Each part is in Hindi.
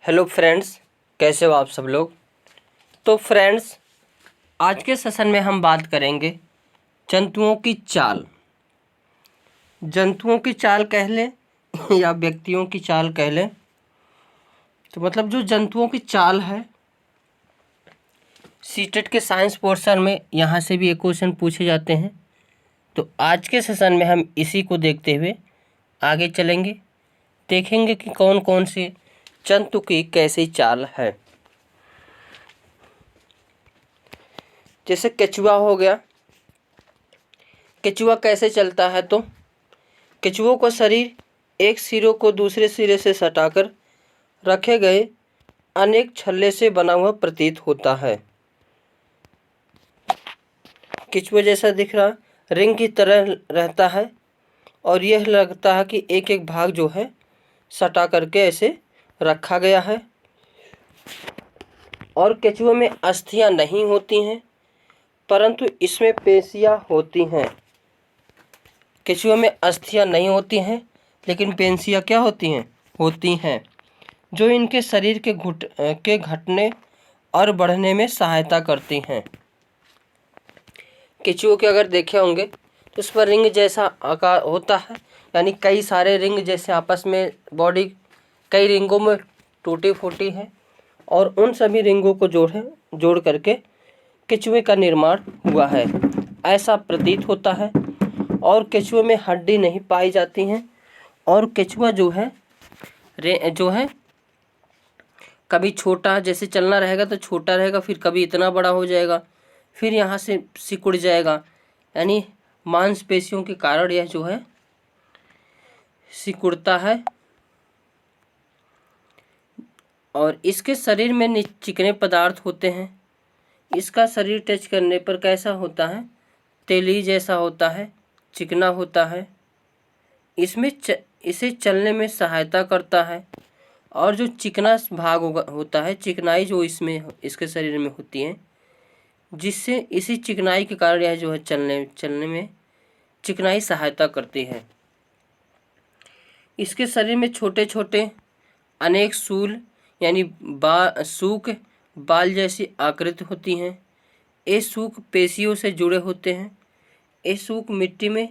हेलो फ्रेंड्स, कैसे हो आप सब लोग। तो फ्रेंड्स, आज के सेशन में हम बात करेंगे जंतुओं की चाल। जंतुओं की चाल कह लें या व्यक्तियों की चाल कह लें, तो मतलब जो जंतुओं की चाल है, सीटेट के साइंस पोर्शन में यहाँ से भी एक क्वेश्चन पूछे जाते हैं। तो आज के सेशन में हम इसी को देखते हुए आगे चलेंगे, देखेंगे कि कौन कौन से जंतु की कैसी चाल है। जैसे केचुआ हो गया। केचुआ कैसे चलता है, तो केचुओं का शरीर एक सिरों को दूसरे सिरे से सटाकर रखे गए अनेक छल्ले से बना हुआ प्रतीत होता है। केचुआ जैसा दिख रहा, रिंग की तरह रहता है और यह लगता है कि एक एक भाग जो है सटा करके ऐसे रखा गया है। और केचुए में अस्थियां नहीं होती हैं, परंतु इसमें पेशियां होती हैं। केचुए में अस्थियां नहीं होती हैं, लेकिन पेशियां क्या होती हैं जो इनके शरीर के घटने और बढ़ने में सहायता करती हैं। केचुओं के अगर देखे होंगे तो उस पर रिंग जैसा आकार होता है, यानी कई सारे रिंग जैसे आपस में बॉडी कई रिंगों में टूटी फूटी है और उन सभी रिंगों को जोड़ करके केचुए का निर्माण हुआ है, ऐसा प्रतीत होता है। और केचुए में हड्डी नहीं पाई जाती हैं और केचुआ जो है कभी छोटा, जैसे चलना रहेगा तो छोटा रहेगा, फिर कभी इतना बड़ा हो जाएगा, फिर यहाँ से सिकुड़ जाएगा, यानी मांसपेशियों के कारण यह जो है सिकुड़ता है। और इसके शरीर में चिकने पदार्थ होते हैं। इसका शरीर टच करने पर कैसा होता है, तेली जैसा होता है, चिकना होता है। इसे चलने में सहायता करता है। और जो चिकना भाग होता है, चिकनाई जो इसके शरीर में होती है, जिससे इसी चिकनाई के कारण यह जो है चलने में चिकनाई सहायता करती है। इसके शरीर में छोटे छोटे अनेक सूल यानी सूक बाल जैसी आकृति होती हैं। ये सूक पेशियों से जुड़े होते हैं। ये सूक मिट्टी में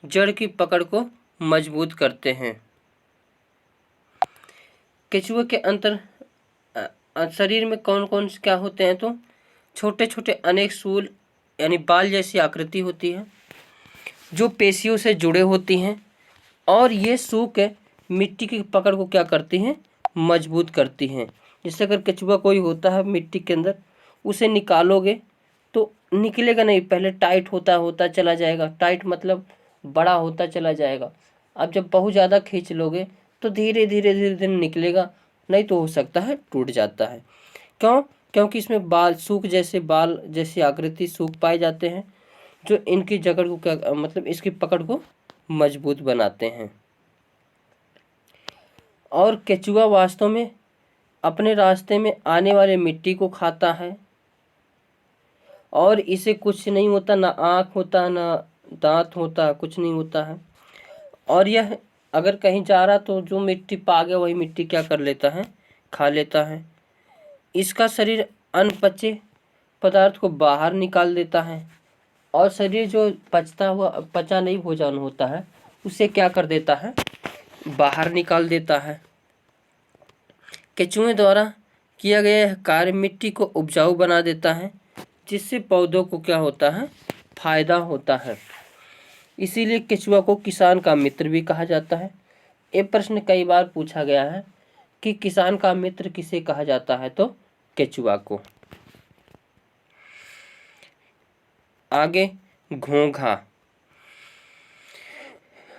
जड़ की पकड़ को मजबूत करते हैं। केचुए के शरीर में कौन कौन से क्या होते हैं, तो छोटे छोटे अनेक सूल यानी बाल जैसी आकृति होती है जो पेशियों से जुड़े होती हैं। और ये सूक मिट्टी की पकड़ को क्या करती हैं, मजबूत करती हैं। जैसे अगर केचुआ कोई होता है मिट्टी के अंदर, उसे निकालोगे तो निकलेगा नहीं, पहले टाइट होता चला जाएगा। टाइट मतलब बड़ा होता चला जाएगा। अब जब बहुत ज़्यादा खींच लोगे तो धीरे धीरे निकलेगा, नहीं तो हो सकता है टूट जाता है। क्यों? क्योंकि इसमें बाल जैसी आकृति सूख पाए जाते हैं जो इनकी जकड़ को क्या मतलब इसकी पकड़ को मजबूत बनाते हैं। और केचुआ वास्तव में अपने रास्ते में आने वाले मिट्टी को खाता है और इसे कुछ नहीं होता, ना आँख होता, ना दांत होता, कुछ नहीं होता है। और यह अगर कहीं जा रहा तो जो मिट्टी पा गया वही मिट्टी क्या कर लेता है, खा लेता है। इसका शरीर अनपचे पदार्थ को बाहर निकाल देता है और शरीर जो पचा नहीं भोजन होता है उसे क्या कर देता है, बाहर निकाल देता है। केचुए द्वारा किया गया यह कार्य मिट्टी को उपजाऊ बना देता है, जिससे पौधों को क्या होता है, फायदा होता है। इसीलिए केचुआ को किसान का मित्र भी कहा जाता है। ये प्रश्न कई बार पूछा गया है कि किसान का मित्र किसे कहा जाता है, तो केचुआ को। आगे घोंघा।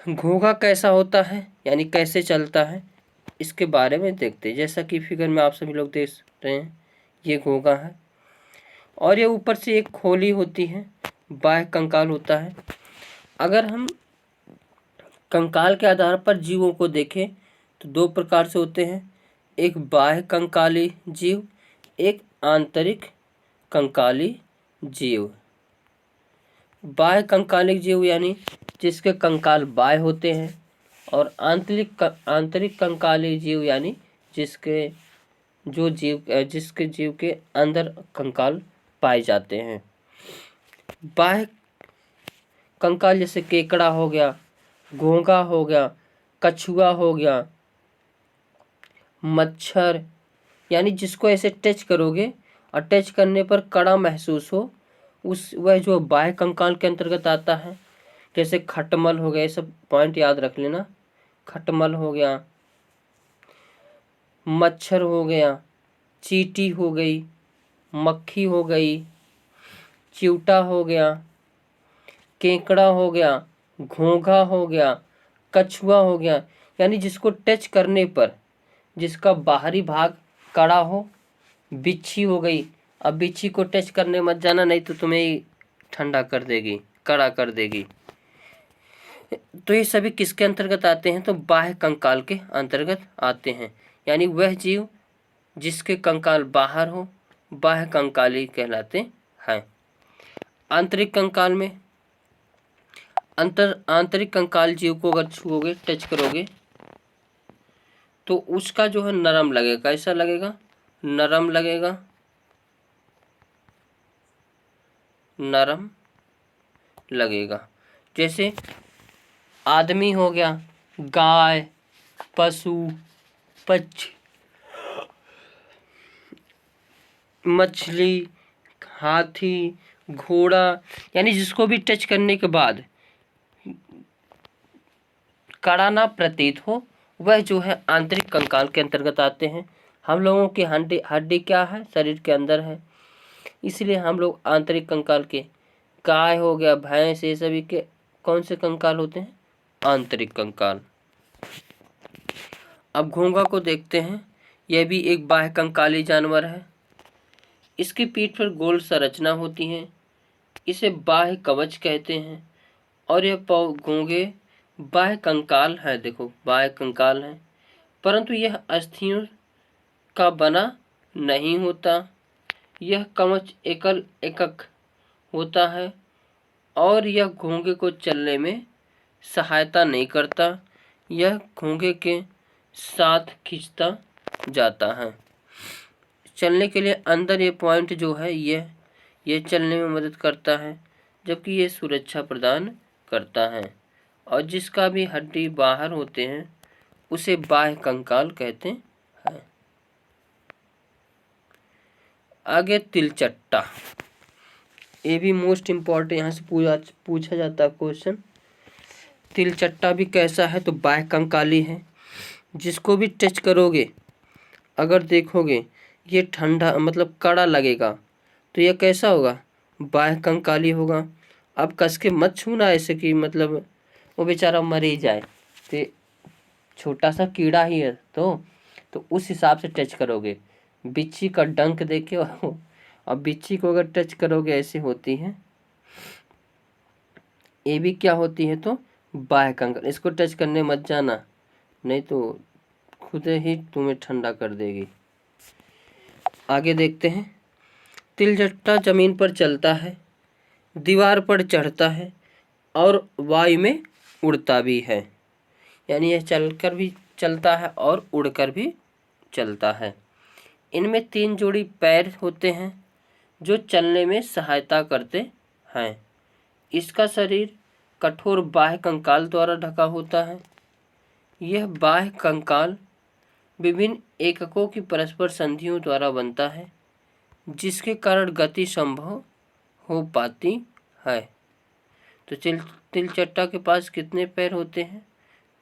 घोंघा कैसा होता है यानी कैसे चलता है, इसके बारे में देखते हैं। जैसा कि फिगर में आप सभी लोग देख रहे हैं, ये घोंघा है और ये ऊपर से एक खोली होती है, बाह्य कंकाल होता है। अगर हम कंकाल के आधार पर जीवों को देखें तो दो प्रकार से होते हैं, एक बाह्य कंकाली जीव, एक आंतरिक कंकाली जीव। बाह्य कंकालिक जीव यानी जिसके कंकाल बाह्य होते हैं, और आंतरिक कंकाली जीव यानी जिसके जो जिसके जीव के अंदर कंकाल पाए जाते हैं। बाह्य कंकाल जैसे केकड़ा हो गया, घोंघा हो गया, कछुआ हो गया, मच्छर, यानी जिसको ऐसे टच करोगे और टच करने पर कड़ा महसूस हो, उस वह जो बाह्य कंकाल के अंतर्गत आता है। जैसे खटमल हो गया, ये सब पॉइंट याद रख लेना। खटमल हो गया, मच्छर हो गया, चींटी हो गई, मक्खी हो गई, चिवटा हो गया, केकड़ा हो गया, घोंघा हो गया, कछुआ हो गया, यानी जिसको टच करने पर जिसका बाहरी भाग कड़ा हो। बिच्छी हो गई, अब बिच्छी को टच करने मत जाना, नहीं तो तुम्हें ही ठंडा कर देगी, कड़ा कर देगी। तो ये सभी किसके अंतर्गत आते हैं? तो बाह्य कंकाल के अंतर्गत आते हैं, यानी वह जीव जिसके कंकाल बाहर हो, बाह्य कंकाली कहलाते हैं। आंतरिक कंकाल में आंतरिक कंकाल जीव को अगर छुओगे, टच करोगे, तो उसका जो है नरम लगेगा। कैसा लगेगा? नरम लगेगा, नरम लगेगा। जैसे आदमी हो गया, गाय, पशु, पक्षी, मछली, हाथी, घोड़ा, यानी जिसको भी टच करने के बाद कड़ा ना प्रतीत हो, वह जो है आंतरिक कंकाल के अंतर्गत आते हैं। हम लोगों की हड्डी क्या है? शरीर के अंदर है, इसलिए हम लोग आंतरिक कंकाल के, गाय हो गया, भैंस, ये सभी के कौन से कंकाल होते हैं? आंतरिक कंकाल। अब घोंघा को देखते हैं, यह भी एक बाह्य कंकाली जानवर है। इसकी पीठ पर गोल संरचना होती है, इसे बाह्य कवच कहते हैं। और यह घोंघे बाह्य कंकाल है, देखो बाह्य कंकाल है, परंतु यह अस्थियों का बना नहीं होता। यह कवच एकल एकक होता है और यह घोंघे को चलने में सहायता नहीं करता, यह घोंघे के साथ खींचता जाता है। चलने के लिए अंदर ये पॉइंट जो है ये चलने में मदद करता है, जबकि ये सुरक्षा प्रदान करता है। और जिसका भी हड्डी बाहर होते हैं उसे बाह्य कंकाल कहते हैं। आगे तिलचट्टा, ये भी मोस्ट इम्पॉर्टेंट, यहाँ से पूछा जाता है क्वेश्चन। तिलचट्टा भी कैसा है? तो बाह्य कंकाली है। जिसको भी टच करोगे, अगर देखोगे ये ठंडा मतलब कड़ा लगेगा, तो यह कैसा होगा? बाह्य कंकाली होगा। अब कस के मत छूना ऐसे कि मतलब वो बेचारा मर ही जाए, तो छोटा सा कीड़ा ही है, तो उस हिसाब से टच करोगे। बिच्छी का डंक देखे और बिच्छी को अगर टच करोगे ऐसे होती है, ये भी क्या होती है? तो बाह्य कंकाल। इसको टच करने मत जाना, नहीं तो खुद ही तुम्हें ठंडा कर देगी। आगे देखते हैं, तिलचट्टा जमीन पर चलता है, दीवार पर चढ़ता है और वायु में उड़ता भी है, यानी यह चलकर भी चलता है और उड़कर भी चलता है। इनमें 3 जोड़ी पैर होते हैं जो चलने में सहायता करते हैं। इसका शरीर कठोर बाह्य कंकाल द्वारा ढका होता है। यह बाह्य कंकाल विभिन्न एककों की परस्पर संधियों द्वारा बनता है, जिसके कारण गति संभव हो पाती है। तो तिलचट्टा के पास कितने पैर होते हैं?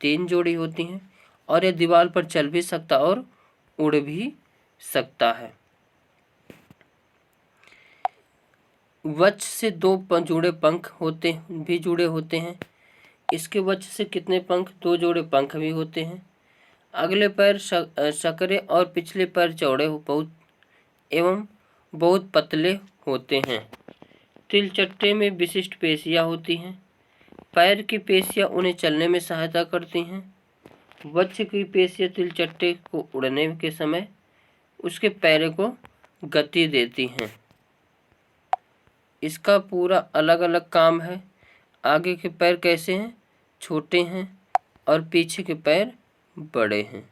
3 जोड़ी होती हैं, और यह दीवार पर चल भी सकता और उड़ भी सकता है। वक्ष से 2 जोड़े पंख जुड़े होते हैं। इसके वक्ष से कितने पंख? 2 जोड़े पंख भी होते हैं। अगले पैर सकरे और पिछले पैर चौड़े एवं बहुत पतले होते हैं। तिलचट्टे में विशिष्ट पेशियां होती हैं। पैर की पेशियां उन्हें चलने में सहायता करती हैं। वक्ष की पेशियां तिलचट्टे को उड़ने के समय उसके पैर को गति देती हैं। इसका पूरा अलग अलग काम है। आगे के पैर कैसे हैं? छोटे हैं और पीछे के पैर बड़े हैं।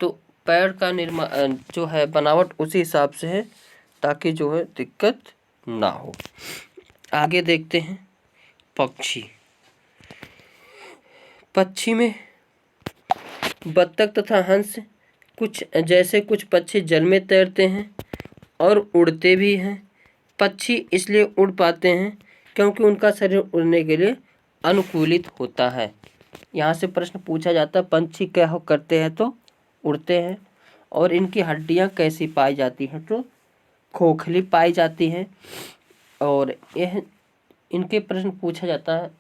तो पैर का निर्माण जो है बनावट उसी हिसाब से है ताकि जो है दिक्कत ना हो। आगे देखते हैं पक्षी। पक्षी में बत्तख तथा हंस कुछ पक्षी जल में तैरते हैं और उड़ते भी हैं। पक्षी इसलिए उड़ पाते हैं क्योंकि उनका शरीर उड़ने के लिए अनुकूलित होता है। यहाँ से प्रश्न पूछा जाता है पंछी क्या हो करते हैं तो उड़ते हैं, और इनकी हड्डियाँ कैसी पाई जाती हैं तो खोखली पाई जाती हैं। और यह इनके प्रश्न पूछा जाता है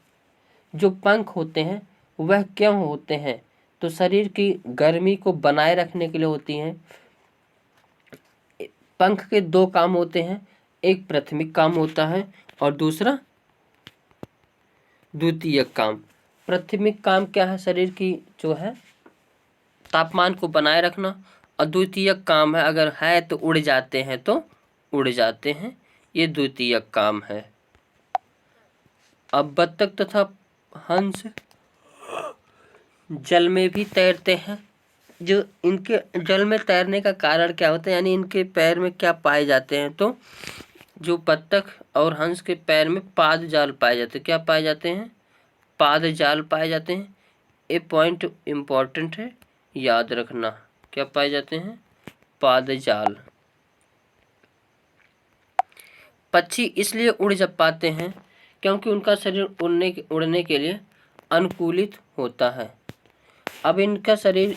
जो पंख होते हैं वह क्यों होते हैं, तो शरीर की गर्मी को बनाए रखने के लिए होती हैं। पंख के दो काम होते हैं, एक प्राथमिक काम होता है और दूसरा द्वितीयक काम। प्राथमिक काम क्या है, शरीर की जो है तापमान को बनाए रखना, और द्वितीयक काम है अगर है तो उड़ जाते हैं तो उड़ जाते हैं, ये द्वितीयक काम है। अब बत्तख तथा हंस जल में भी तैरते हैं। जो इनके जल में तैरने का कारण क्या होता है, यानी इनके पैर में क्या पाए जाते हैं, तो जो बत्तख और हंस के पैर में पाद जाल पाए जाते हैं। क्या पाए जाते हैं, पाद जाल पाए जाते हैं। ये पॉइंट इम्पोर्टेंट है, याद रखना। क्या पाए जाते हैं, पाद जाल। पक्षी इसलिए उड़ जब पाते हैं क्योंकि उनका शरीर उड़ने के लिए अनुकूलित होता है। अब इनका शरीर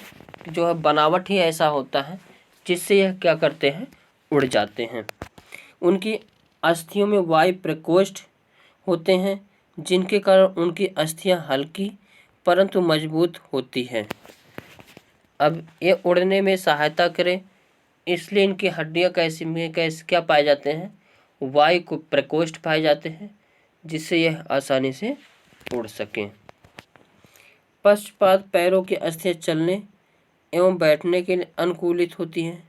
जो है बनावट ही ऐसा होता है जिससे यह क्या करते हैं, उड़ जाते हैं। उनकी अस्थियों में वायु प्रकोष्ठ होते हैं जिनके कारण उनकी अस्थियां हल्की परंतु मजबूत होती हैं। अब ये उड़ने में सहायता करें इसलिए इनकी हड्डियां कैसे क्या पाए जाते हैं, वायु को प्रकोष्ठ पाए जाते हैं जिससे यह आसानी से उड़ सकें। पश्चपाद पैरों की अस्थियां चलने एवं बैठने के लिए अनुकूलित होती हैं।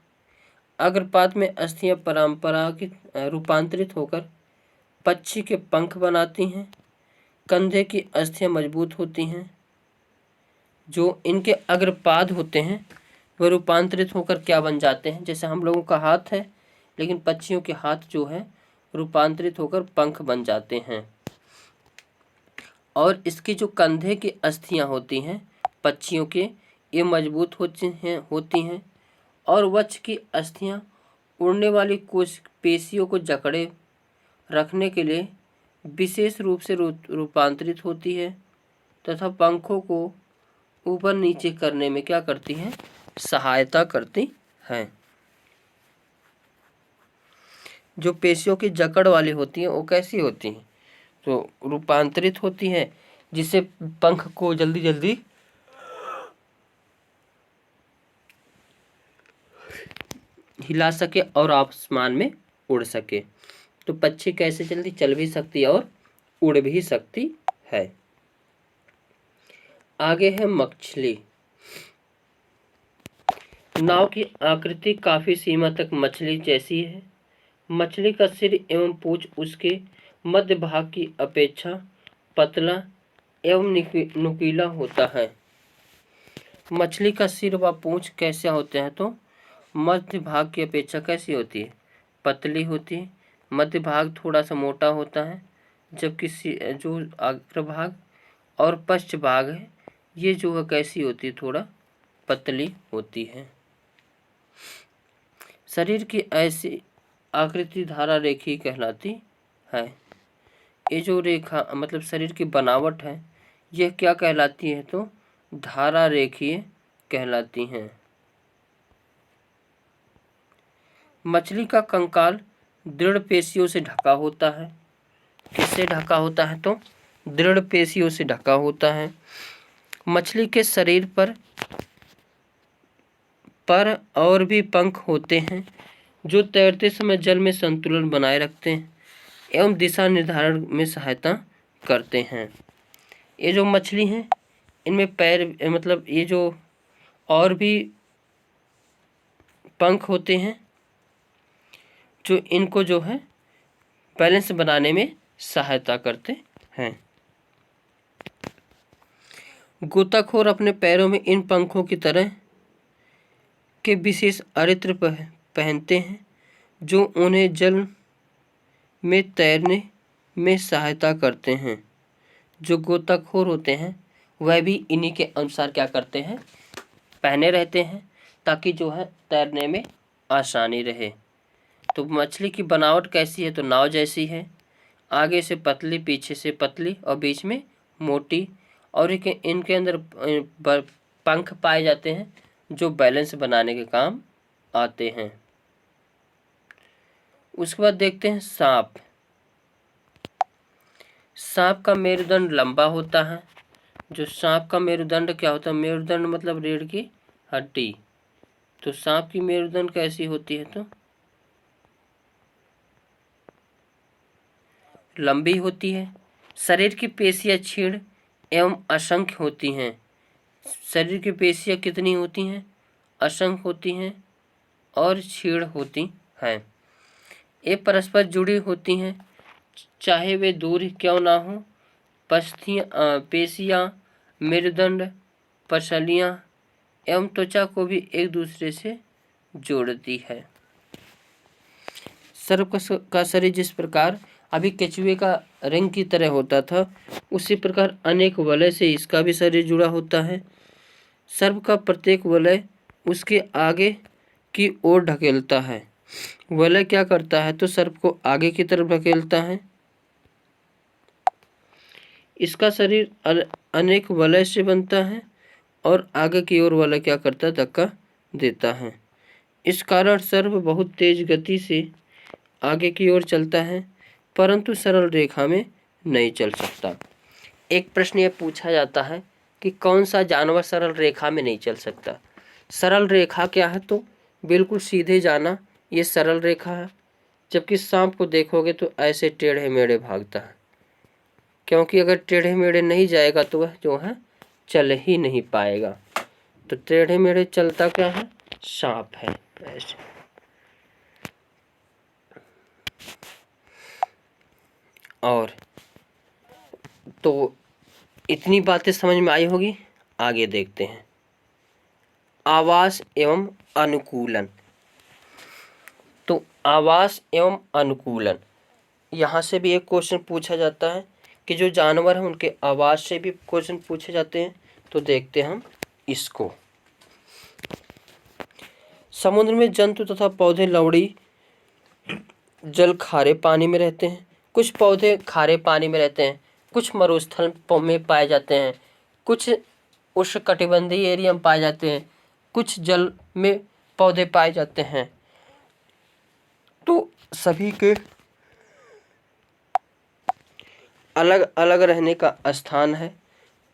अग्रपाद में अस्थियां परंपरागत रूपांतरित होकर पक्षी के पंख बनाती हैं। कंधे की अस्थियां मजबूत होती हैं। जो इनके अग्रपाद होते हैं वह रूपांतरित होकर क्या बन जाते हैं, जैसे हम लोगों का हाथ है लेकिन पक्षियों के हाथ जो है रूपांतरित होकर पंख बन जाते हैं। और इसकी जो कंधे की अस्थियां होती हैं पक्षियों के, ये मजबूत होती हैं और वक्ष की अस्थियां उड़ने वाली कुछ पेशियों को जकड़े रखने के लिए विशेष रूप से रूपांतरित होती है तथा पंखों को ऊपर नीचे करने में क्या करती हैं, सहायता करती हैं। जो पेशियों की जकड़ वाली होती हैं वो कैसी होती हैं, तो रूपांतरित होती हैं जिससे पंख को जल्दी जल्दी हिला सके और आसमान में उड़ सके। तो पक्षी कैसे जल्दी चल भी सकती है और उड़ भी सकती है। आगे है मछली। नाव की आकृति काफी सीमा तक मछली जैसी है। मछली का सिर एवं पूंछ उसके मध्य भाग की अपेक्षा पतला एवं नुकीला होता है। मछली का सिर व पूंछ कैसे होते हैं, तो मध्य भाग की अपेक्षा कैसी होती है, पतली होती है। मध्य भाग थोड़ा सा मोटा होता है जबकि जो अग्रभाग और पश्च भाग है ये जो है कैसी होती है, थोड़ा पतली होती है। शरीर की ऐसी आकृति धारा रेखी कहलाती है। ये जो रेखा मतलब शरीर की बनावट है यह क्या कहलाती है, तो धारा रेखीय कहलाती हैं। मछली का कंकाल दृढ़ पेशियों से ढका होता है। किससे ढका होता है, तो दृढ़ पेशियों से ढका होता है। मछली के शरीर पर और भी पंख होते हैं जो तैरते समय जल में संतुलन बनाए रखते हैं एवं दिशा निर्धारण में सहायता करते हैं। ये जो मछली हैं इनमें पैर मतलब ये जो और भी पंख होते हैं जो इनको जो है बैलेंस बनाने में सहायता करते हैं। गोताखोर अपने पैरों में इन पंखों की तरह के विशेष अरित्र पहनते हैं जो उन्हें जल में तैरने में सहायता करते हैं। जो गोताखोर होते हैं वह भी इन्हीं के अनुसार क्या करते हैं, पहने रहते हैं, ताकि जो है तैरने में आसानी रहे। तो मछली की बनावट कैसी है, तो नाव जैसी है, आगे से पतली, पीछे से पतली और बीच में मोटी, और इनके अंदर पंख पाए जाते हैं जो बैलेंस बनाने के काम आते हैं। उसके बाद देखते हैं सांप। सांप का मेरुदंड लंबा होता है। जो सांप का मेरुदंड क्या होता है, मेरुदंड मतलब रीढ़ की हड्डी। तो सांप की मेरुदंड कैसी होती है, तो लंबी होती है। शरीर की पेशियां क्षीण एवं असंख्य होती हैं। शरीर की पेशियां कितनी होती हैं, असंख्य होती हैं और क्षीण होती हैं। ये परस्पर जुड़ी होती हैं, चाहे वे दूर क्यों ना हो। पेशियां, मेरुदंड, पसलियां एवं त्वचा को भी एक दूसरे से जोड़ती है। सर्प का शरीर जिस प्रकार अभी केचुए का रिंग की तरह होता था, उसी प्रकार अनेक वलय से इसका भी शरीर जुड़ा होता है। सर्प का प्रत्येक वलय उसके आगे की ओर ढकेलता है। वलय क्या करता है, तो सर्प को आगे की तरफ ढकेलता है। इसका शरीर अनेक वलय से बनता है और आगे की ओर वलय क्या करता है, धक्का देता है। इस कारण सर्प बहुत तेज गति से आगे की ओर चलता है, परंतु सरल रेखा में नहीं चल सकता। एक प्रश्न यह पूछा जाता है कि कौन सा जानवर सरल रेखा में नहीं चल सकता। सरल रेखा क्या है, तो बिल्कुल सीधे जाना, ये सरल रेखा है। जबकि सांप को देखोगे तो ऐसे टेढ़े मेढ़े भागता है, क्योंकि अगर टेढ़े मेढ़े नहीं जाएगा तो वह जो है चल ही नहीं पाएगा। तो टेढ़े मेढ़े चलता क्या है, सांप है। ऐसे और तो इतनी बातें समझ में आई होगी। आगे देखते हैं आवास एवं अनुकूलन। तो आवास एवं अनुकूलन, यहाँ से भी एक क्वेश्चन पूछा जाता है कि जो जानवर हैं उनके आवास से भी क्वेश्चन पूछे जाते हैं। तो देखते हैं हम इसको। समुद्र में जंतु तथा पौधे लवड़ी जल खारे पानी में रहते हैं। कुछ पौधे खारे पानी में रहते हैं, कुछ मरुस्थल में पाए जाते हैं, कुछ उष्णकटिबंधीय एरिया में पाए जाते हैं, कुछ जल में पौधे पाए जाते हैं। तो सभी के अलग अलग रहने का स्थान है।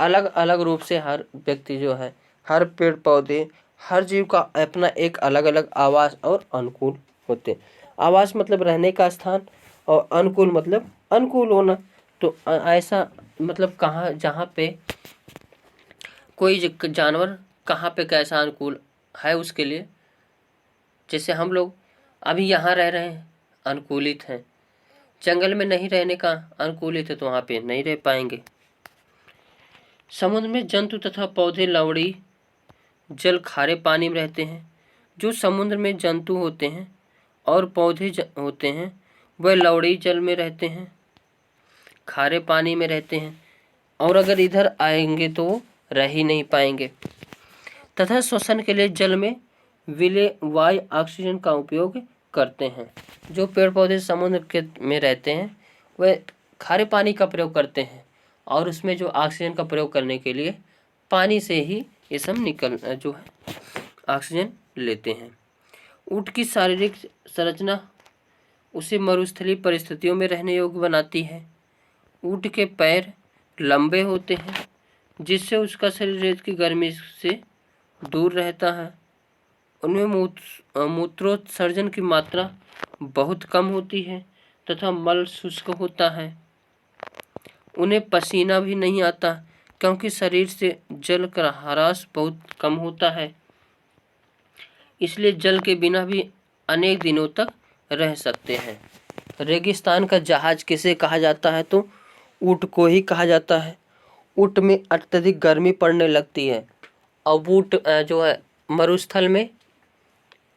अलग अलग रूप से हर व्यक्ति जो है, हर पेड़ पौधे, हर जीव का अपना एक अलग अलग आवास और अनुकूल होते हैं। आवास मतलब रहने का स्थान और अनुकूल मतलब अनुकूल होना। तो ऐसा मतलब कहाँ, जहाँ पे कोई जानवर कहाँ पे कैसा अनुकूल है उसके लिए। जैसे हम लोग अभी यहाँ रह रहे हैं, अनुकूलित हैं। जंगल में नहीं रहने का अनुकूलित है तो वहाँ पे नहीं रह पाएंगे। समुद्र में जंतु तथा पौधे लवड़ी जल खारे पानी में रहते हैं। जो समुद्र में जंतु होते हैं और पौधे होते हैं वह लवड़ी जल में रहते हैं, खारे पानी में रहते हैं, और अगर इधर आएंगे तो रह ही नहीं पाएंगे। तथा श्वसन के लिए जल में विलेय वायु ऑक्सीजन का उपयोग करते हैं। जो पेड़ पौधे समुद्र के में रहते हैं वह खारे पानी का प्रयोग करते हैं और उसमें जो ऑक्सीजन का प्रयोग करने के लिए पानी से ही ये सब जो है ऑक्सीजन लेते हैं। ऊँट की शारीरिक संरचना उसे मरुस्थलीय परिस्थितियों में रहने योग्य बनाती है। ऊँट के पैर लंबे होते हैं जिससे उसका शरीर रेत की गर्मी से दूर रहता है। उनमें मूत्रोत्सर्जन की मात्रा बहुत कम होती है तथा मल शुष्क होता है। उन्हें पसीना भी नहीं आता क्योंकि शरीर से जल का ह्रास बहुत कम होता है, इसलिए जल के बिना भी अनेक दिनों तक रह सकते हैं। रेगिस्तान का जहाज किसे कहा जाता है, तो ऊँट को ही कहा जाता है। ऊँट में अत्यधिक गर्मी पड़ने लगती है और ऊँट जो है मरुस्थल में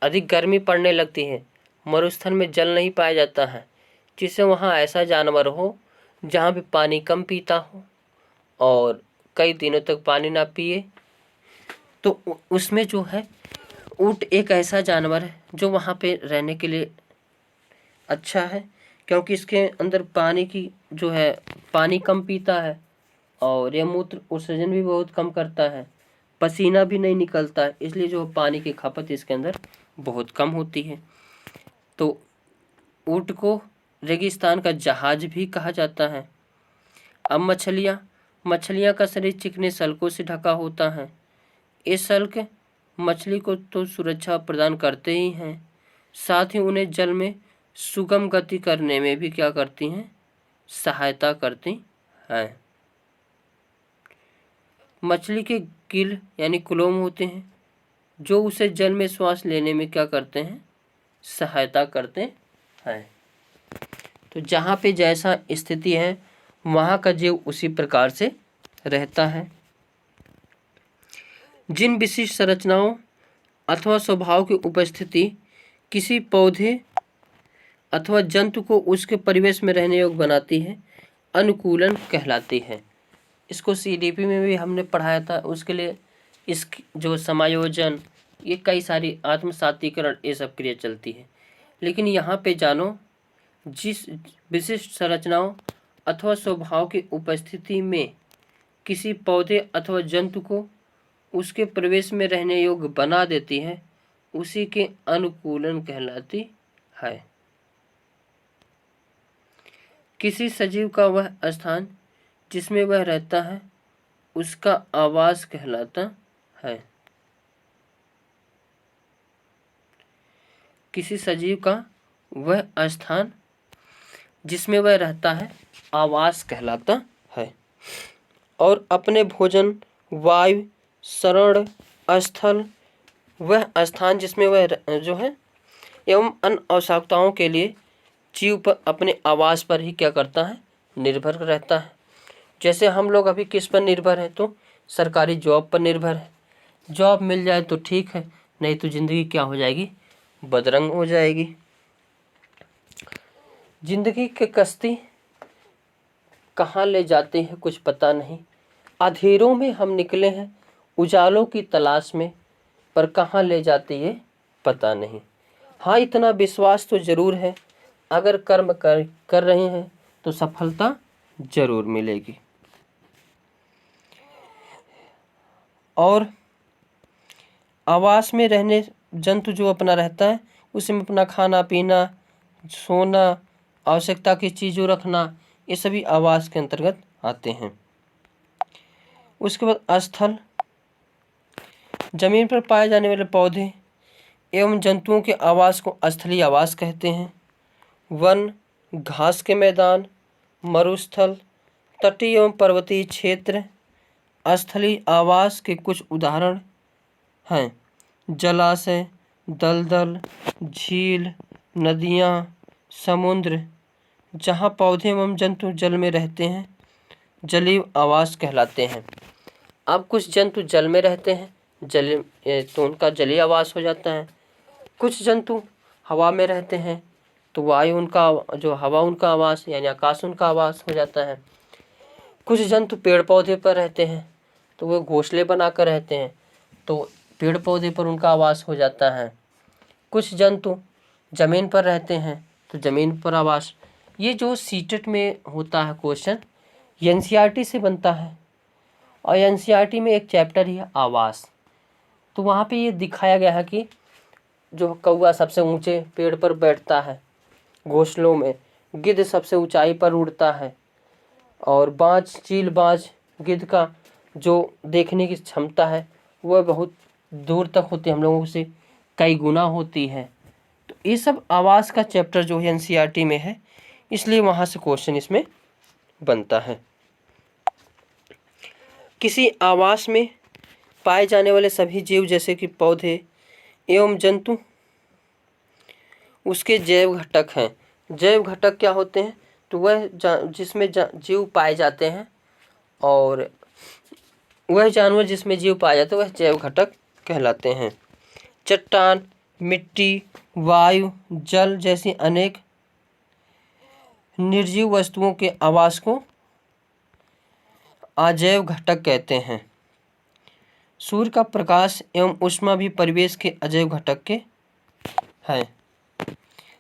अधिक गर्मी पड़ने लगती है, मरुस्थल में जल नहीं पाया जाता है, जिससे वहाँ ऐसा जानवर हो जहाँ पे पानी कम पीता हो और कई दिनों तक पानी ना पिए, तो उसमें जो है ऊँट एक ऐसा जानवर है जो वहाँ पे रहने के लिए अच्छा है, क्योंकि इसके अंदर पानी की जो है पानी कम पीता है और यह मूत्र उत्सर्जन भी बहुत कम करता है, पसीना भी नहीं निकलता है, इसलिए जो पानी की खपत इसके अंदर बहुत कम होती है। तो ऊँट को रेगिस्तान का जहाज भी कहा जाता है। अब मछलियाँ का शरीर चिकने सल्कों से ढका होता है। ये सल्क मछली को तो सुरक्षा प्रदान करते ही हैं, साथ ही उन्हें जल में सुगम गति करने में भी क्या करती हैं, सहायता करती हैं। मछली के गिल यानी क्लोम होते हैं जो उसे जल में श्वास लेने में क्या करते हैं, सहायता करते हैं। तो जहाँ पे जैसा स्थिति है वहाँ का जीव उसी प्रकार से रहता है। जिन विशिष्ट संरचनाओं अथवा स्वभाव की उपस्थिति किसी पौधे अथवा जंतु को उसके परिवेश में रहने योग्य बनाती है, अनुकूलन कहलाती है। इसको CDP में भी हमने पढ़ाया था। उसके लिए इस जो समायोजन, ये कई सारी आत्मसातीकरण, ये सब क्रिया चलती है। लेकिन यहाँ पे जानो, जिस विशिष्ट संरचनाओं अथवा स्वभाव की उपस्थिति में किसी पौधे अथवा जंतु को उसके प्रवेश में रहने योग्य बना देती है, उसी के अनुकूलन कहलाती है। किसी सजीव का वह स्थान जिसमें वह रहता है उसका आवास कहलाता है। किसी सजीव का वह स्थान जिसमें वह रहता है आवास कहलाता है। और अपने भोजन, वायु, शरण स्थल, वह स्थान जिसमें वह जो है एवं अन्य आवश्यकताओं के लिए जीव पर अपने आवास पर ही क्या करता है, निर्भर रहता है। जैसे हम लोग अभी किस पर निर्भर है, तो सरकारी जॉब पर निर्भर है। जॉब मिल जाए तो ठीक है, नहीं तो ज़िंदगी क्या हो जाएगी, बदरंग हो जाएगी। जिंदगी के कश्ती कहाँ ले जाते हैं कुछ पता नहीं, अंधेरों में हम निकले हैं उजालों की तलाश में, पर कहाँ ले जाती है पता नहीं। हाँ, इतना विश्वास तो जरूर है, अगर कर्म कर रहे हैं तो सफलता जरूर मिलेगी। और आवास में रहने जंतु जो अपना रहता है, उसमें अपना खाना पीना, सोना, आवश्यकता की चीज़ों रखना, ये सभी आवास के अंतर्गत आते हैं। उसके बाद स्थल, जमीन पर पाए जाने वाले पौधे एवं जंतुओं के आवास को स्थलीय आवास कहते हैं। वन, घास के मैदान, मरुस्थल, तटीय एवं पर्वतीय क्षेत्र स्थलीय आवास के कुछ उदाहरण हैं। जलाशय, दलदल, झील, नदियाँ, समुद्र, जहाँ पौधे एवं जंतु जल में रहते हैं, जलीय आवास कहलाते हैं। अब कुछ जंतु जल में रहते हैं, तो उनका जलीय आवास हो जाता है। कुछ जंतु हवा में रहते हैं, तो वायु उनका, जो हवा उनका आवास यानी आकाश उनका आवास हो जाता है। कुछ जंतु पेड़ पौधे पर रहते हैं, तो वो घोंसले बनाकर रहते हैं, तो पेड़ पौधे पर उनका आवास हो जाता है। कुछ जंतु जमीन पर रहते हैं, तो जमीन पर आवास। ये जो सीटेट में होता है क्वेश्चन, NCERT से बनता है, और NCERT में एक चैप्टर ही है आवास। तो वहाँ पे ये दिखाया गया है कि जो कौवा सबसे ऊंचे पेड़ पर बैठता है घोंसलों में, गिद्ध सबसे ऊंचाई पर उड़ता है, और चील बाज गिद्ध का जो देखने की क्षमता है वह बहुत दूर तक होती है, हम लोगों से कई गुना होती है। तो ये सब आवास का चैप्टर जो है NCERT में है, इसलिए वहाँ से क्वेश्चन इसमें बनता है। किसी आवास में पाए जाने वाले सभी जीव जैसे कि पौधे एवं जंतु उसके जैव घटक हैं। जैव घटक क्या होते हैं, तो वह जिसमें जीव पाए जाते हैं, और वह जानवर जिसमें जीव पाए जाते हैं वह जैव घटक कहलाते हैं। चट्टान, मिट्टी, वायु, जल जैसी अनेक निर्जीव वस्तुओं के आवास को अजैव घटक कहते हैं। सूर्य का प्रकाश एवं ऊष्मा भी परिवेश के अजैव घटक के हैं।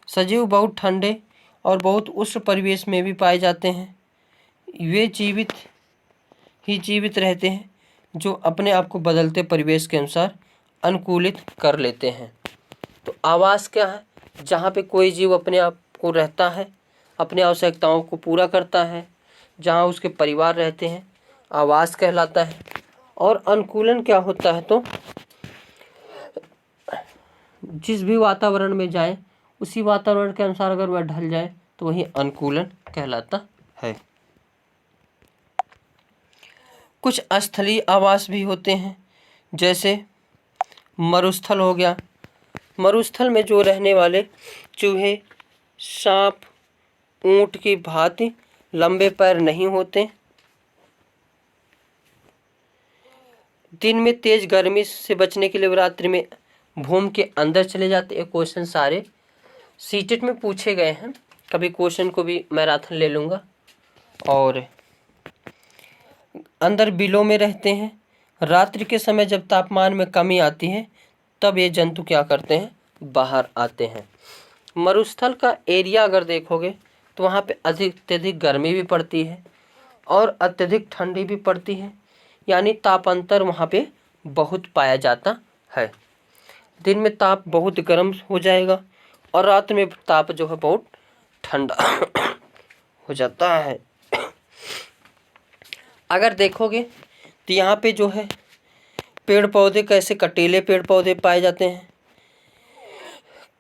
सजीव बहुत ठंडे और बहुत उष्ण परिवेश में भी पाए जाते हैं। वे जीवित रहते हैं जो अपने आप को बदलते परिवेश के अनुसार अनुकूलित कर लेते हैं। तो आवास क्या है? जहाँ पे कोई जीव अपने आप को रहता है, अपनी आवश्यकताओं को पूरा करता है, जहाँ उसके परिवार रहते हैं, आवास कहलाता है। और अनुकूलन क्या होता है? तो जिस भी वातावरण में जाए उसी वातावरण के अनुसार अगर वह ढल जाए तो वही अनुकूलन कहलाता है। कुछ स्थलीय आवास भी होते हैं, जैसे मरुस्थल हो गया। मरुस्थल में जो रहने वाले चूहे, सांप, ऊंट की भांति लंबे पैर नहीं होते। दिन में तेज गर्मी से बचने के लिए रात्रि में भूमि के अंदर चले जाते। ये क्वेश्चन सारे सीटेट में पूछे गए हैं। कभी क्वेश्चन को भी मैराथन ले लूँगा। और अंदर बिलों में रहते हैं। रात्रि के समय जब तापमान में कमी आती है तब ये जंतु क्या करते हैं? बाहर आते हैं। मरुस्थल का एरिया अगर देखोगे तो वहाँ पे अत्यधिक गर्मी भी पड़ती है और अत्यधिक ठंडी भी पड़ती है, यानी तापांतर वहाँ पे बहुत पाया जाता है। दिन में ताप बहुत गर्म हो जाएगा और रात में ताप जो है बहुत ठंडा हो जाता है। अगर देखोगे तो यहाँ पे जो है पेड़ पौधे कैसे कटीले पेड़ पौधे पाए जाते हैं।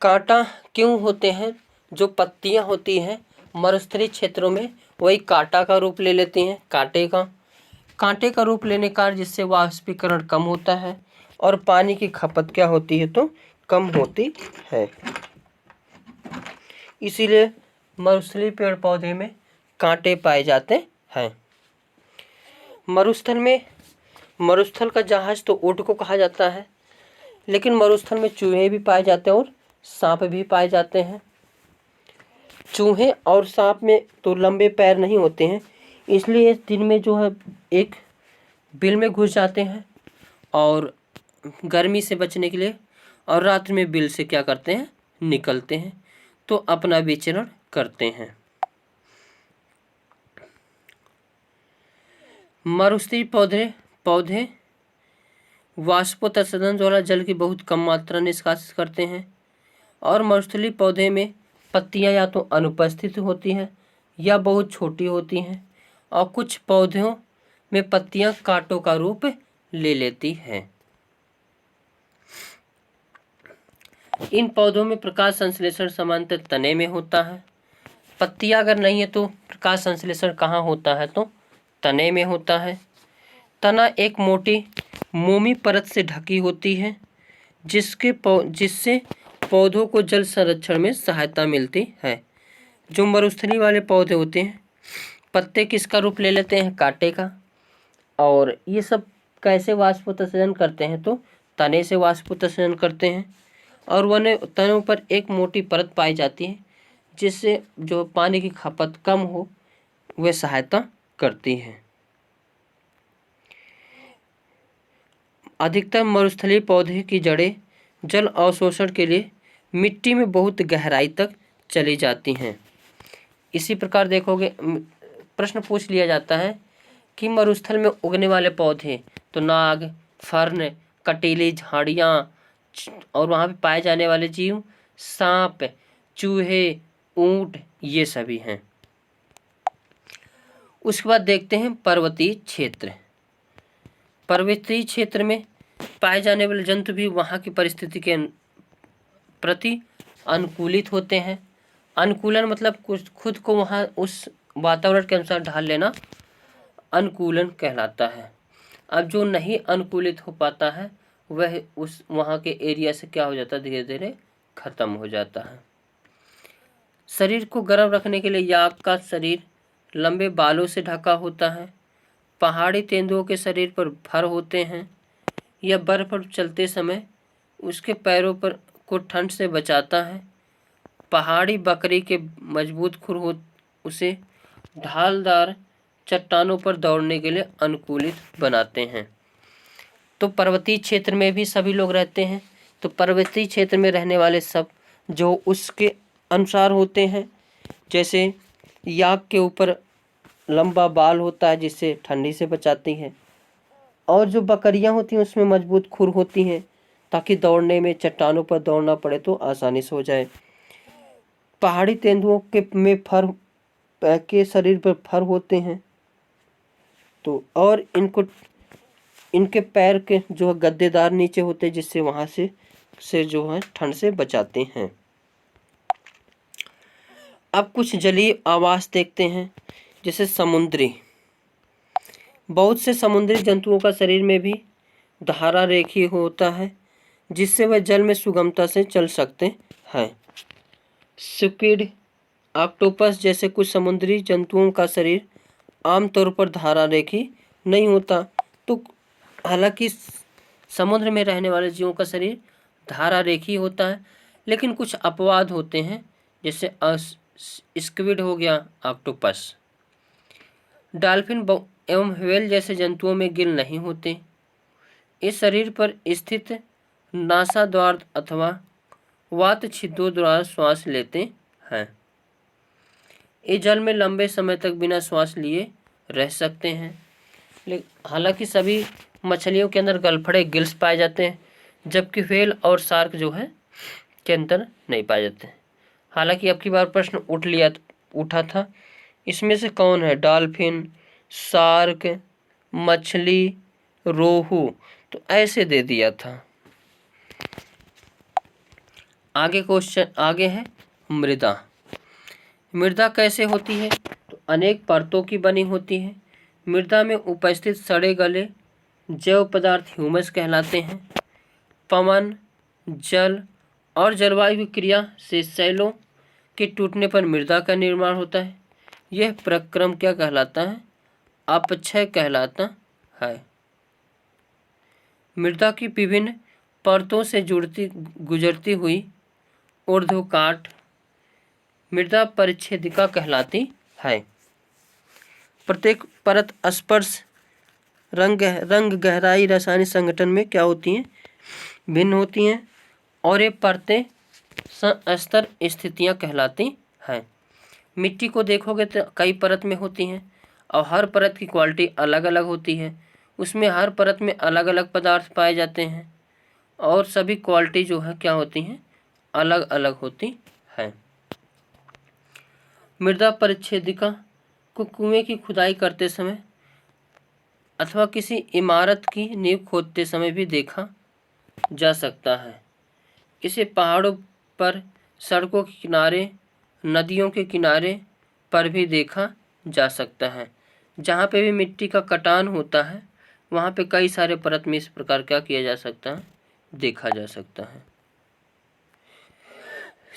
कांटा क्यों होते हैं? जो पत्तियाँ होती हैं मरुस्थलीय क्षेत्रों में वही कांटा का रूप ले लेती हैं। कांटे का रूप लेने का जिससे वाष्पीकरण कम होता है और पानी की खपत क्या होती है? तो कम होती है। इसीलिए मरुस्थलीय पेड़ पौधे में कांटे पाए जाते हैं। मरुस्थल का जहाज तो ऊँट को कहा जाता है, लेकिन मरुस्थल में चूहे भी पाए जाते हैं और सांप भी पाए जाते हैं। चूहे और सांप में तो लंबे पैर नहीं होते हैं, इसलिए दिन में जो है एक बिल में घुस जाते हैं और गर्मी से बचने के लिए, और रात में बिल से क्या करते हैं? निकलते हैं, तो अपना विचरण करते हैं। मरुस्थलीय पौधे वाष्पोत्सर्जन द्वारा जल की बहुत कम मात्रा निष्कासित करते हैं। और मरुस्थलीय पौधे में पत्तियां या तो अनुपस्थित होती हैं या बहुत छोटी होती हैं, और कुछ पौधों में पत्तियां कांटों का रूप ले लेती हैं। इन पौधों में प्रकाश संश्लेषण सामान्यतः तने में होता है। पत्तियां अगर नहीं है तो प्रकाश संश्लेषण कहाँ होता है? तो तने में होता है। तना एक मोटी मोमी परत से ढकी होती है जिससे पौधों को जल संरक्षण में सहायता मिलती है। जो मरुस्थलीय वाले पौधे होते हैं पत्ते किसका रूप ले लेते हैं? कांटे का। और ये सब कैसे वाष्पोत्सर्जन करते हैं? तो तने से वाष्पोत्सर्जन करते हैं। और वह तनों पर एक मोटी परत पाई जाती है जिससे जो पानी की खपत कम हो वह सहायता करती है। अधिकतर मरुस्थलीय पौधे की जड़ें जल अवशोषण के लिए मिट्टी में बहुत गहराई तक चली जाती हैं। इसी प्रकार देखोगे प्रश्न पूछ लिया जाता है कि मरुस्थल में उगने वाले पौधे तो नाग, फर्न, कटीली झाड़ियाँ और वहाँ पे पाए जाने वाले जीव सांप, चूहे, ऊंट ये सभी हैं। उसके बाद देखते हैं पर्वतीय क्षेत्र। पर्वतीय क्षेत्र में पाए जाने वाले जंतु भी वहाँ की परिस्थिति के प्रति अनुकूलित होते हैं। अनुकूलन मतलब कुछ खुद को वहाँ उस वातावरण के अनुसार ढाल लेना अनुकूलन कहलाता है। अब जो नहीं अनुकूलित हो पाता है वह उस वहाँ के एरिया से क्या हो जाता है? धीरे धीरे खत्म हो जाता है। शरीर को गर्म रखने के लिए याक का शरीर लंबे बालों से ढका होता है। पहाड़ी तेंदुओं के शरीर पर फर होते हैं। यह बर्फ पर चलते समय उसके पैरों पर को ठंड से बचाता है। पहाड़ी बकरी के मजबूत खुर हो उसे ढालदार चट्टानों पर दौड़ने के लिए अनुकूलित बनाते हैं। तो पर्वतीय क्षेत्र में भी सभी लोग रहते हैं, तो पर्वतीय क्षेत्र में रहने वाले सब जो उसके अनुसार होते हैं, जैसे याक के ऊपर लंबा बाल होता है जिससे ठंडी से बचाती है, और जो बकरियां होती हैं उसमें मजबूत खुर होती हैं ताकि दौड़ने में चट्टानों पर दौड़ना पड़े तो आसानी से हो जाए। पहाड़ी तेंदुओं के में फर के शरीर पर फर होते हैं, तो और इनके पैर के जो गद्देदार नीचे होते हैं जिससे वहां से जो है ठंड से बचाते हैं। अब कुछ जलीय आवास देखते हैं, जैसे समुद्री। बहुत से समुद्री जंतुओं का शरीर में भी धारा रेखीय होता है जिससे वह जल में सुगमता से चल सकते हैं। स्क्विड, ऑक्टोपस जैसे कुछ समुद्री जंतुओं का शरीर आमतौर पर धारा रेखीय नहीं होता। तो हालांकि समुद्र में रहने वाले जीवों का शरीर धारा रेखीय होता है, लेकिन कुछ अपवाद होते हैं, जैसे स्क्विड हो गया, ऑक्टोपस। डॉल्फिन एवं व्हेल जैसे जंतुओं में गिल नहीं होते। इस शरीर पर स्थित नासा द्वार अथवा वात छिद्रों द्वारा श्वास लेते हैं। ये जल में लंबे समय तक बिना श्वास लिए रह सकते हैं। हालांकि सभी मछलियों के अंदर गलफड़े गिल्स पाए जाते हैं, जबकि व्हेल और शार्क जो है के अंदर नहीं पाए जाते हैं। हालांकि अब की बार प्रश्न उठा था, इसमें से कौन है डॉल्फिन, शार्क, मछली, रोहू, तो ऐसे दे दिया था। आगे क्वेश्चन आगे है मृदा। मृदा कैसे होती है? तो अनेक परतों की बनी होती है। मृदा में उपस्थित सड़े गले जैव पदार्थ ह्यूमस कहलाते हैं। पवन, जल और जलवायु की क्रिया से शैलों के टूटने पर मृदा का निर्माण होता है। यह प्रक्रम क्या कहलाता है? अपक्षय कहलाता है। मृदा की विभिन्न परतों से गुजरती हुई ऊर्ध्वकाट मृदा परिच्छेदिका कहलाती है। प्रत्येक परत स्पर्श, रंग, गहराई, रासायनिक संगठन में क्या होती हैं? भिन्न होती हैं, और ये परतें स्तर स्थितियां कहलाती हैं। मिट्टी को देखोगे तो कई परत में होती हैं और हर परत की क्वालिटी अलग अलग होती है। उसमें हर परत में अलग अलग पदार्थ पाए जाते हैं और सभी क्वालिटी जो है क्या होती हैं? अलग अलग होती है। मृदा परिच्छेदिका को कुएं की खुदाई करते समय अथवा किसी इमारत की नींव खोदते समय भी देखा जा सकता है। इसे पहाड़ों पर, सड़कों के किनारे, नदियों के किनारे पर भी देखा जा सकता है। जहाँ पे भी मिट्टी का कटान होता है वहाँ पे कई सारे परत में इस प्रकार क्या किया जा सकता है? देखा जा सकता है।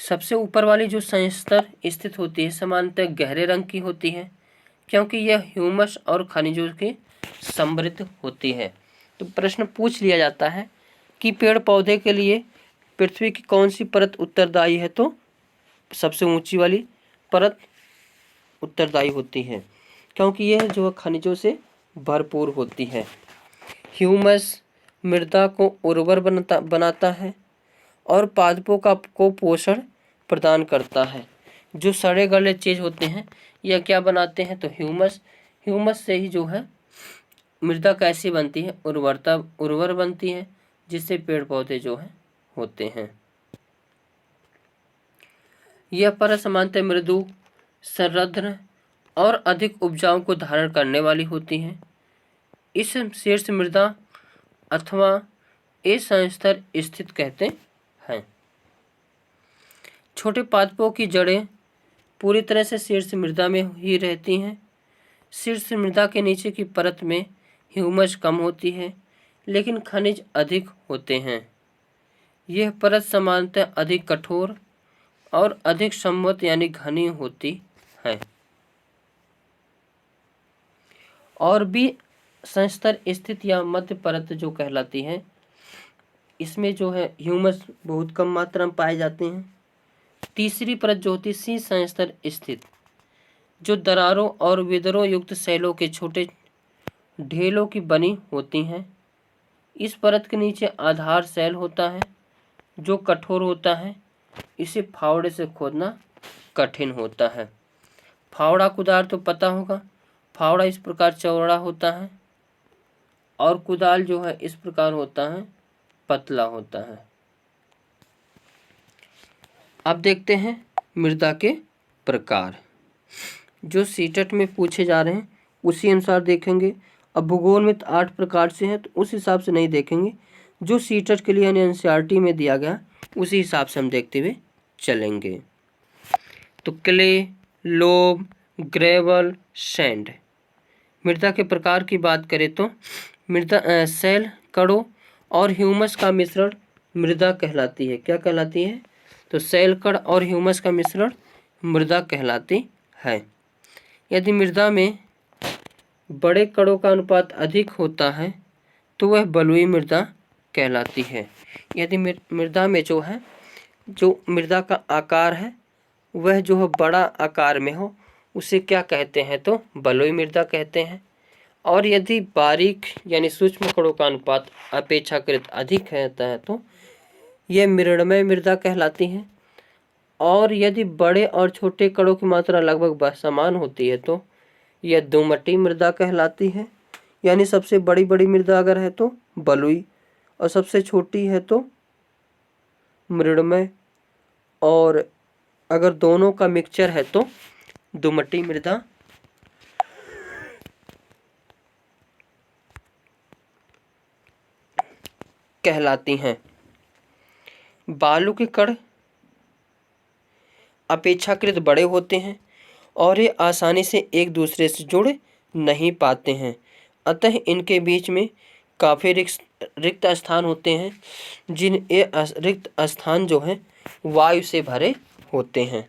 सबसे ऊपर वाली जो संस्तर स्थित होती है सामान्यतः गहरे रंग की होती है, क्योंकि यह ह्यूमस और खनिजों के समृद्ध होती है। तो प्रश्न पूछ लिया जाता है कि पेड़ पौधे के लिए पृथ्वी की कौन सी परत उत्तरदायी है? तो सबसे ऊंची वाली परत उत्तरदायी होती है, क्योंकि यह जो खनिजों से भरपूर होती है। ह्यूमस मृदा को उर्वर बनाता है और पादपों को पोषण प्रदान करता है। जो सड़े गले चीज होते हैं यह क्या बनाते हैं? तो ह्यूमस से ही जो है मृदा कैसी बनती है? उर्वर बनती है, जिससे पेड़ पौधे जो है होते हैं। यह परत सामान्यतः मृदु, संरद्र और अधिक उपजाऊ को धारण करने वाली होती है। इस शीर्ष मृदा अथवा ए संस्तर स्थित कहते हैं। छोटे पादपों की जड़ें पूरी तरह से शीर्ष मृदा में ही रहती हैं। शीर्ष मृदा के नीचे की परत में ह्यूमस कम होती है, लेकिन खनिज अधिक होते हैं। यह परत सामान्यतः अधिक कठोर और अधिक समृद्ध यानी घनी होती है। और भी संस्तर स्थित या मध्य परत जो कहलाती है, इसमें जो है ह्यूमस बहुत कम मात्रा में पाए जाते हैं। तीसरी परत जो होती है सी संस्तर स्थित, जो दरारों और विदरों युक्त सेलों के छोटे ढेलों की बनी होती हैं। इस परत के नीचे आधार सेल होता है जो कठोर होता है। इसे फावड़े से खोदना कठिन होता है। फावड़ा कुदाल तो पता होगा, फावड़ा इस प्रकार चौड़ा होता है और कुदाल जो है इस प्रकार होता है, पतला होता है। अब देखते हैं मृदा के प्रकार जो सीटेट में पूछे जा रहे हैं, उसी अनुसार देखेंगे। अब भूगोल में तो 8 प्रकार से हैं, तो उस हिसाब से नहीं देखेंगे। जो सीटेट के लिए एनसीईआरटी में दिया गया उसी हिसाब से हम देखते हुए चलेंगे। तो क्ले, लोम, ग्रेवल, सैंड। मृदा के प्रकार की बात करें तो मृदा सेल, कणों और ह्यूमस का मिश्रण मृदा कहलाती है। क्या कहलाती है? तो सेल, कण और ह्यूमस का मिश्रण मृदा कहलाती है। यदि मृदा में बड़े कणों का अनुपात अधिक होता है तो वह बलुई मृदा कहलाती है। यदि मृदा में जो है, जो मृदा का आकार है वह जो है बड़ा आकार में हो, उसे क्या कहते हैं? तो बलुई मृदा कहते हैं। और यदि बारीक यानी सूक्ष्म कणों का अनुपात अपेक्षाकृत अधिक रहता है तो यह मृणमय मृदा कहलाती है। और यदि बड़े और छोटे कणों की मात्रा लगभग समान होती है तो यह दोमटी मृदा कहलाती है। यानी सबसे बड़ी बड़ी मृदा अगर है तो बलुई, और सबसे छोटी है तो मृणमय, और अगर दोनों का मिक्सचर है तो दोमटी मृदा कहलाती हैं। बालू के कण अपेक्षाकृत बड़े होते हैं और ये आसानी से एक दूसरे से जुड़ नहीं पाते हैं, अतः इनके बीच में काफ़ी रिक्त स्थान होते हैं, जिन ये रिक्त स्थान जो हैं वायु से भरे होते हैं।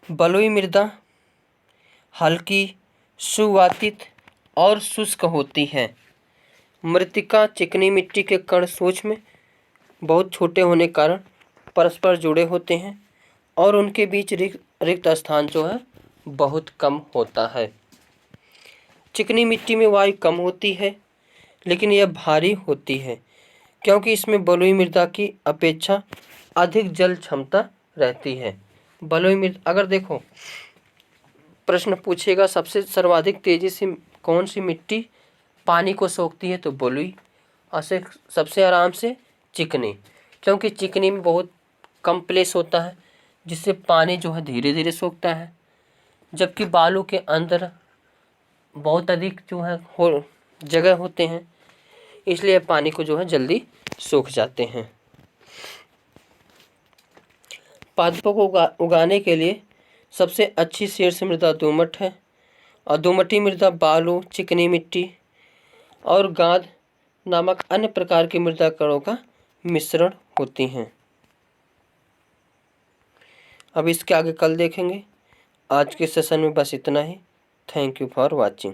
बलुई मृदा हल्की, सुवातित और शुष्क होती है। मृत्तिका चिकनी मिट्टी के कण सूक्ष्म, बहुत छोटे होने के कारण परस्पर जुड़े होते हैं और उनके बीच रिक्त स्थान जो है बहुत कम होता है। चिकनी मिट्टी में वायु कम होती है लेकिन यह भारी होती है क्योंकि इसमें बलुई मृदा की अपेक्षा अधिक जल क्षमता रहती है। बलुई मृदा अगर देखो प्रश्न पूछेगा सबसे सर्वाधिक तेजी से कौन सी मिट्टी पानी को सोखती है, तो बलुई, और सबसे आराम से चिकनी, क्योंकि चिकनी में बहुत कम प्लेस होता है जिससे पानी जो है धीरे धीरे सोखता है, जबकि बालू के अंदर बहुत अधिक जो है जगह होते हैं, इसलिए पानी को जो है जल्दी सूख जाते हैं। पादपों को उगाने के लिए सबसे अच्छी शीर्ष मृदा दोमट है, और दोमटी मृदा बालू, चिकनी मिट्टी और गाद नामक अन्य प्रकार की मृदा कणों का मिश्रण होती हैं। अब इसके आगे कल देखेंगे। आज के सेशन में बस इतना ही। Thank you for watching.